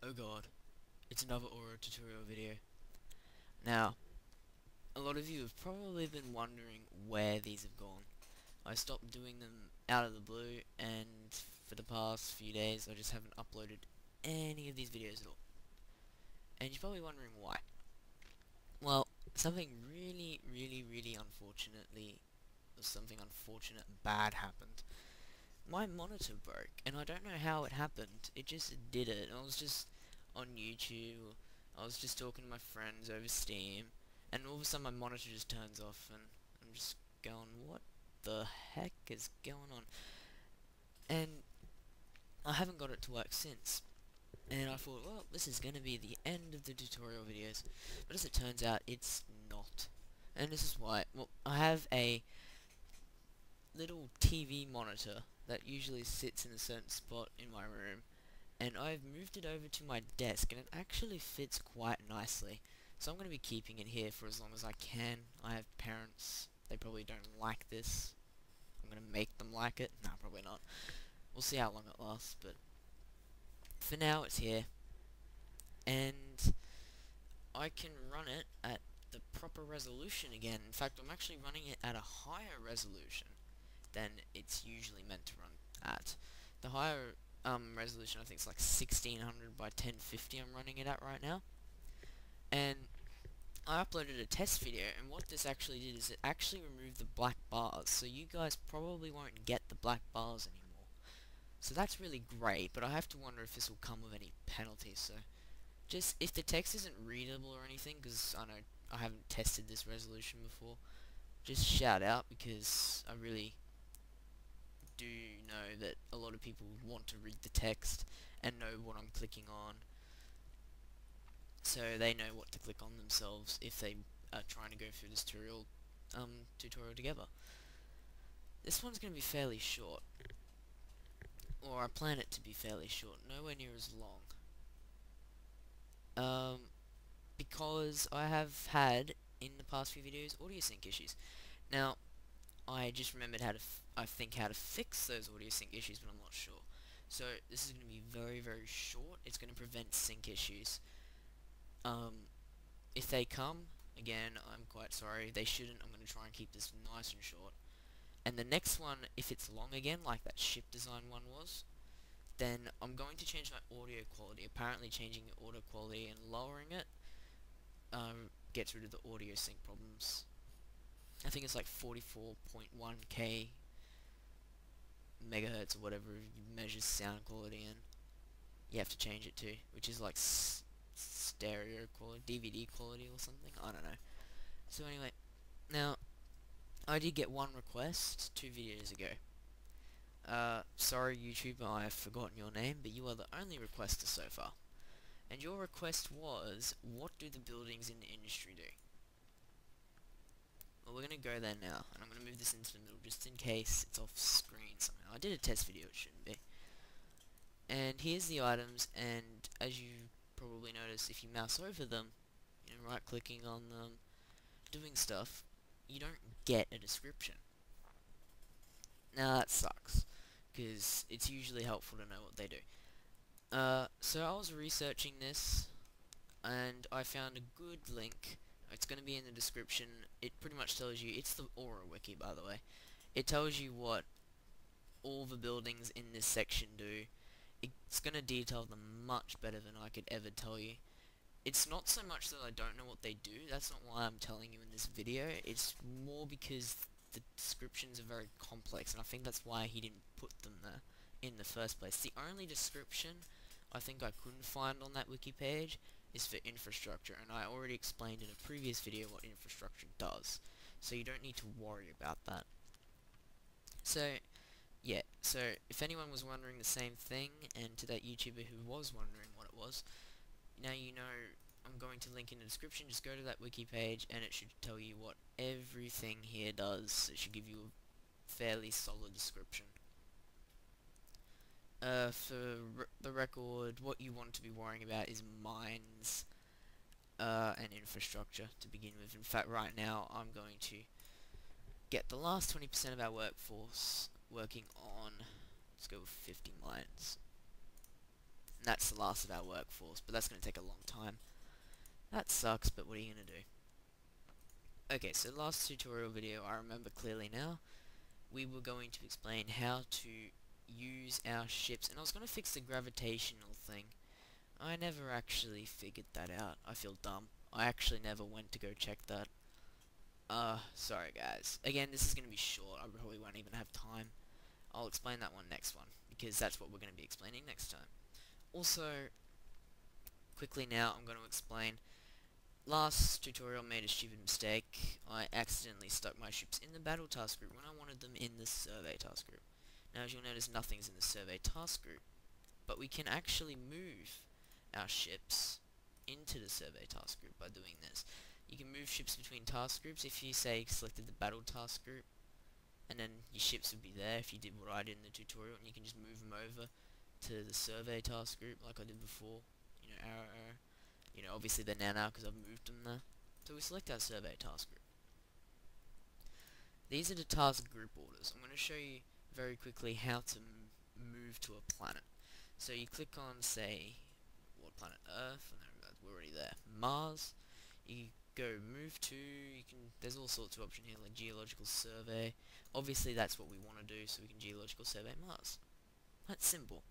Oh god, it's another Aurora tutorial video. Now, a lot of you have probably been wondering where these have gone. I stopped doing them out of the blue, and for the past few days I just haven't uploaded any of these videos at all. And you're probably wondering why. Well, something really unfortunately, or something unfortunate bad happened. My monitor broke, and I don't know how it happened. It just did it. I was just on YouTube, I was just talking to my friends over Steam, and all of a sudden my monitor just turns off, and I'm just going, what the heck is going on? And I haven't got it to work since. And I thought, well, this is going to be the end of the tutorial videos. But as it turns out, it's not. And this is why. Well, I have a little TV monitor that usually sits in a certain spot in my room, and I've moved it over to my desk, and it actually fits quite nicely. So I'm going to be keeping it here for as long as I can. I have parents, they probably don't like this. I'm going to make them like it. No, probably not. We'll see how long it lasts, but for now it's here. And I can run it at the proper resolution again. In fact, I'm actually running it at a higher resolution than it's usually meant to run at. The higher resolution, I think it's like 1600 by 1050 I'm running it at right now. And I uploaded a test video, and what this actually did is it actually removed the black bars, so you guys probably won't get the black bars anymore. So that's really great, but I have to wonder if this will come with any penalties, so just if the text isn't readable or anything, because I know I haven't tested this resolution before, just shout out, because I really do know that a lot of people want to read the text and know what I'm clicking on, so they know what to click on themselves if they are trying to go through this tutorial together. This one's going to be fairly short, or I plan it to be fairly short, nowhere near as long. Because I have had, in the past few videos, audio sync issues. Now, I just remembered how to, how to fix those audio sync issues, but I'm not sure. So, this is going to be very short. It's going to prevent sync issues. If they come, again, I'm quite sorry. They shouldn't. I'm going to try and keep this nice and short. And the next one, if it's long again, like that ship design one was, then I'm going to change my audio quality. Apparently changing the audio quality and lowering it gets rid of the audio sync problems. I think it's like 44.1k megahertz or whatever you measure sound quality in. You have to change it to, which is like stereo quality, DVD quality or something. I don't know. So anyway, now I did get one request 2 videos ago. Sorry YouTuber, I have forgotten your name, but you are the only requester so far. And your request was, what do the buildings in the industry do? Well, we're going to go there now, and I'm going to move this into the middle just in case it's off screen somehow. I did a test video, it shouldn't be. And here's the items, and as you probably notice, if you mouse over them, you know, right clicking on them, doing stuff, you don't get a description. Now that sucks, because it's usually helpful to know what they do. So I was researching this, and I found a good link. It's going to be in the description. It pretty much tells you, it's the Aurora wiki by the way, it tells you what all the buildings in this section do. It's going to detail them much better than I could ever tell you. It's not so much that I don't know what they do, that's not why I'm telling you in this video, it's more because the descriptions are very complex, and I think that's why he didn't put them there in the first place. The only description I think I couldn't find on that wiki page is for infrastructure, and I already explained in a previous video what infrastructure does, so you don't need to worry about that. So, yeah, so if anyone was wondering the same thing, and to that YouTuber who was wondering what it was, now you know. I'm going to link in the description. Just go to that wiki page and it should tell you what everything here does. It should give you a fairly solid description. For the record, what you want to be worrying about is mines and infrastructure to begin with. In fact, right now I'm going to get the last 20% of our workforce working on, let's go with 50 mines. that's the last of our workforce, but that's going to take a long time. That sucks, but what are you going to do? Okay, so last tutorial video, I remember clearly now, we were going to explain how to use our ships, and I was going to fix the gravitational thing. I never actually figured that out. I feel dumb. I actually never went to go check that. Sorry guys. Again, this is going to be short. I probably won't even have time. I'll explain that one next one, because that's what we're going to be explaining next time. Also, quickly now, I'm going to explain. Last tutorial made a stupid mistake. I accidentally stuck my ships in the battle task group when I wanted them in the survey task group. Now as you'll notice, nothing's in the survey task group, but we can actually move our ships into the survey task group by doing this. You can move ships between task groups if you say selected the battle task group, and then your ships would be there if you did what I did in the tutorial, and you can just move them over to the survey task group like I did before. You know, arrow. You know, obviously they're now because I've moved them there. So we select our survey task group. These are the task group orders. I'm going to show you very quickly how to move to a planet. So you click on, say, what planet? Earth. No, we're already there. Mars. You go move to. There's all sorts of options here, like geological survey. Obviously that's what we want to do, so we can geological survey Mars. That's simple.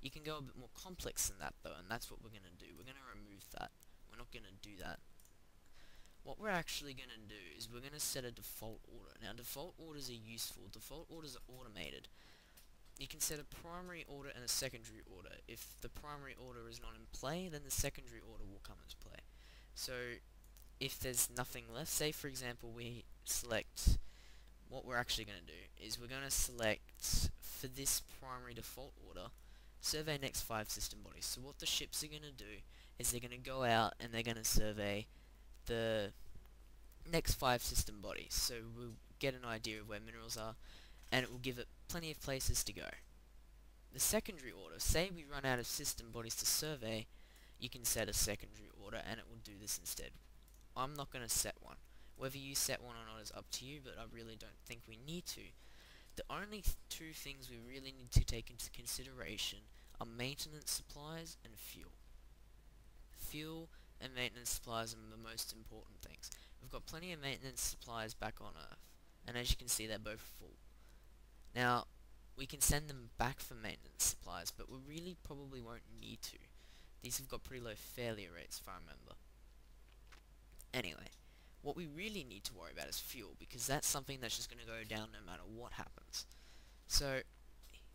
You can go a bit more complex than that though, and that's what we're going to do. We're going to remove that. We're not going to do that. What we're actually going to do is we're going to set a default order. Now default orders are useful. Default orders are automated. You can set a primary order and a secondary order. If the primary order is not in play, then the secondary order will come into play. So if there's nothing left, say for example we select, what we're actually going to do is we're going to select for this primary default order, survey next 5 system bodies. So what the ships are going to do is they're going to go out and they're going to survey the next 5 system bodies. So we'll get an idea of where minerals are, and it will give it plenty of places to go. The secondary order, say we run out of system bodies to survey, you can set a secondary order and it will do this instead. I'm not going to set one. Whether you set one or not is up to you, but I really don't think we need to. The only two things we really need to take into consideration are maintenance supplies and fuel. Fuel and maintenance supplies are the most important things. We've got plenty of maintenance supplies back on Earth, and as you can see they're both full. Now, we can send them back for maintenance supplies, but we really probably won't need to. These have got pretty low failure rates if I remember. Anyway, what we really need to worry about is fuel, because that's something that's just going to go down no matter what happens. So,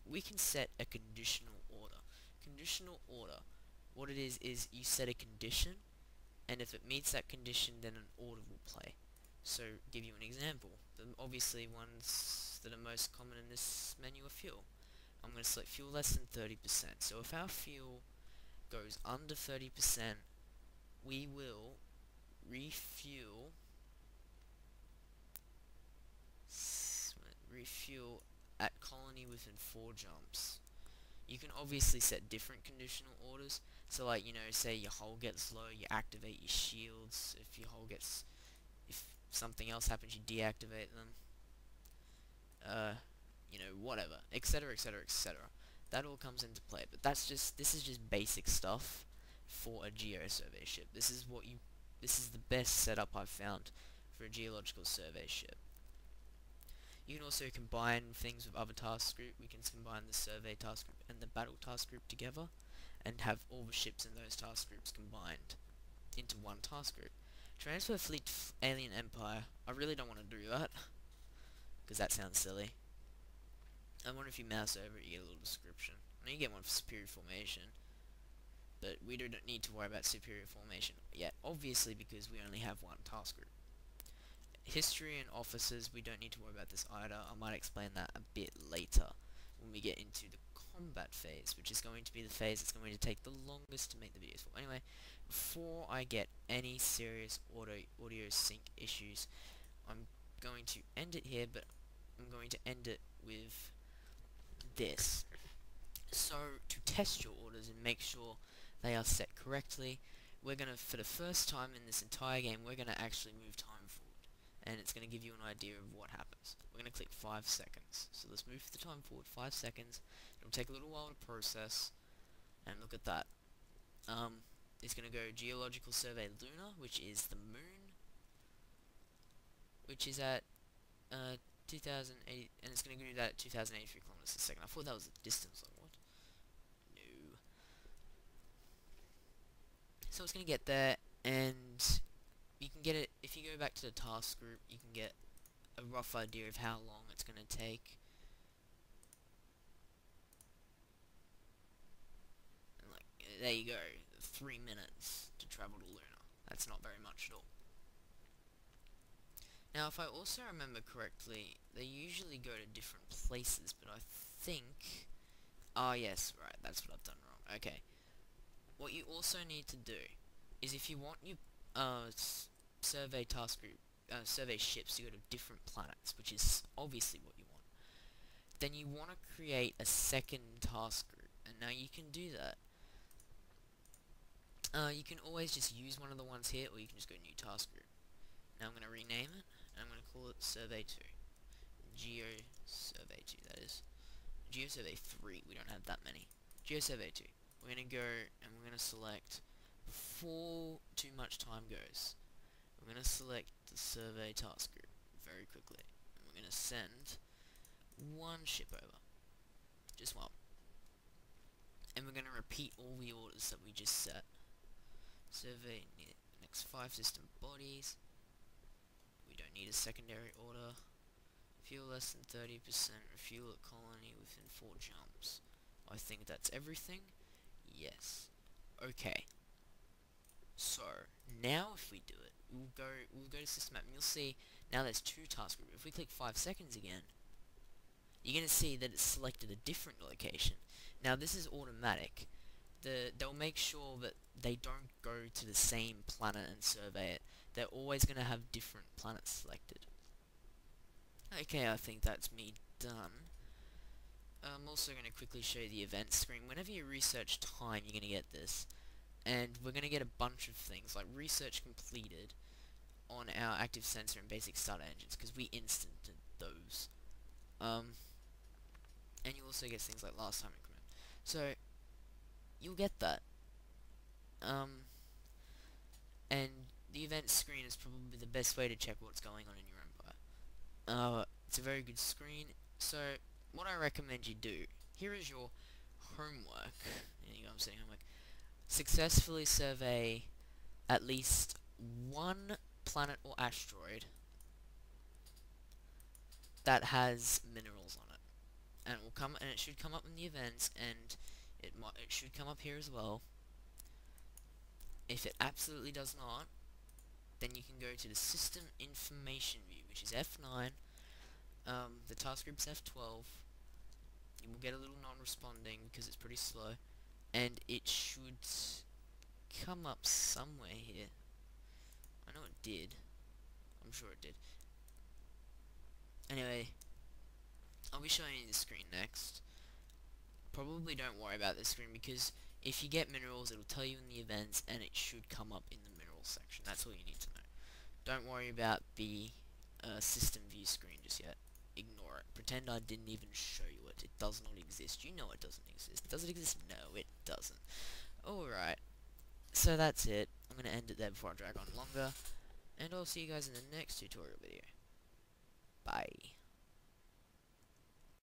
we can set a conditional order. Conditional order, what it is you set a condition, and if it meets that condition, then an order will play. So, give you an example. The obviously ones that are most common in this menu are fuel. I'm going to select fuel less than 30%. So if our fuel goes under 30%, we will refuel at colony within 4 jumps. You can obviously set different conditional orders. So like, you know, say your hull gets low, you activate your shields. If your hull gets, if something else happens, you deactivate them. You know, whatever, etc, etc, etc. That all comes into play, but this is just basic stuff for a geo survey ship. This is the best setup I've found for a geological survey ship. You can also combine things with other task group. We can combine the survey task group and the battle task group together, and have all the ships in those task groups combined into one task group. Transfer fleet to Alien Empire. I really don't want to do that, because that sounds silly. I wonder if you mouse over it, you get a little description. I know you get one for superior formation, but we don't need to worry about superior formation yet, obviously, because we only have one task group. History and officers, we don't need to worry about this either. I might explain that a bit later when we get into the combat phase, which is going to be the phase that's going to take the longest to make the videos for. Anyway, before I get any serious audio sync issues, I'm going to end it here, but I'm going to end it with this. So, to test your orders and make sure they are set correctly, we're going to, for the first time in this entire game, we're going to actually move time forward. And it's going to give you an idea of what happens. We're going to click 5 seconds. So let's move the time forward 5 seconds. It'll take a little while to process. And look at that. It's going to go Geological Survey Lunar, which is the moon, which is at 2008, and it's going to do that at 2083 kilometers a second. I thought that was the distance. Like, what? No. So it's going to get there, and you can get it, if you go back to the task group, you can get a rough idea of how long it's going to take. And like, there you go, 3 minutes to travel to Luna. That's not very much at all. Now, if I also remember correctly, they usually go to different places, but I think... Ah, yes, right, that's what I've done wrong. Okay. What you also need to do is if you want your survey task group, survey ships to go to different planets, which is obviously what you want, then you want to create a second task group. And now you can do that. You can always just use one of the ones here, or you can just go new task group. Now I'm going to rename it, and I'm going to call it Survey 2. Geo Survey 2, that is. Geo Survey 3, we don't have that many. Geo Survey 2. We're going to go, and we're going to select, before too much time goes, we're going to select the Survey task group very quickly. And we're going to send one ship over. Just one. And we're going to repeat all the orders that we just set. Survey next 5 system bodies. We don't need a secondary order. Fuel less than 30%. Refuel at colony within 4 jumps. I think that's everything. Yes. Okay. So now if we do it, we'll go to system map, and you'll see now there's 2 task groups. If we click 5 seconds again, you're gonna see that it's selected a different location. Now this is automatic. They'll make sure that they don't go to the same planet and survey it. They're always going to have different planets selected. Okay, I think that's me done. I'm also going to quickly show you the event screen. Whenever you research time, you're going to get this. And we're going to get a bunch of things, like research completed on our active sensor and basic starter engines, because we instanted those. And you also get things like last time increment. So, you'll get that. And the event screen is probably the best way to check what's going on in your empire. It's a very good screen. So, what I recommend you do, here is your homework. There you go, I'm saying homework. Successfully survey at least one planet or asteroid that has minerals on it. And it should come up in the events, and it should come up here as well. If it absolutely does not, then you can go to the System Information View, which is F9. The task group's F12. You will get a little non-responding because it's pretty slow, and it should come up somewhere here. I know it did. I'm sure it did. Anyway, I'll be showing you the screen next. Probably don't worry about this screen, because if you get minerals, it'll tell you in the events, and it should come up in the minerals section. That's all you need to know. Don't worry about the system view screen just yet. Ignore it. Pretend I didn't even show you it. It does not exist. You know it doesn't exist. Does it exist? No, it doesn't. Alright. So that's it. I'm going to end it there before I drag on longer. And I'll see you guys in the next tutorial video. Bye.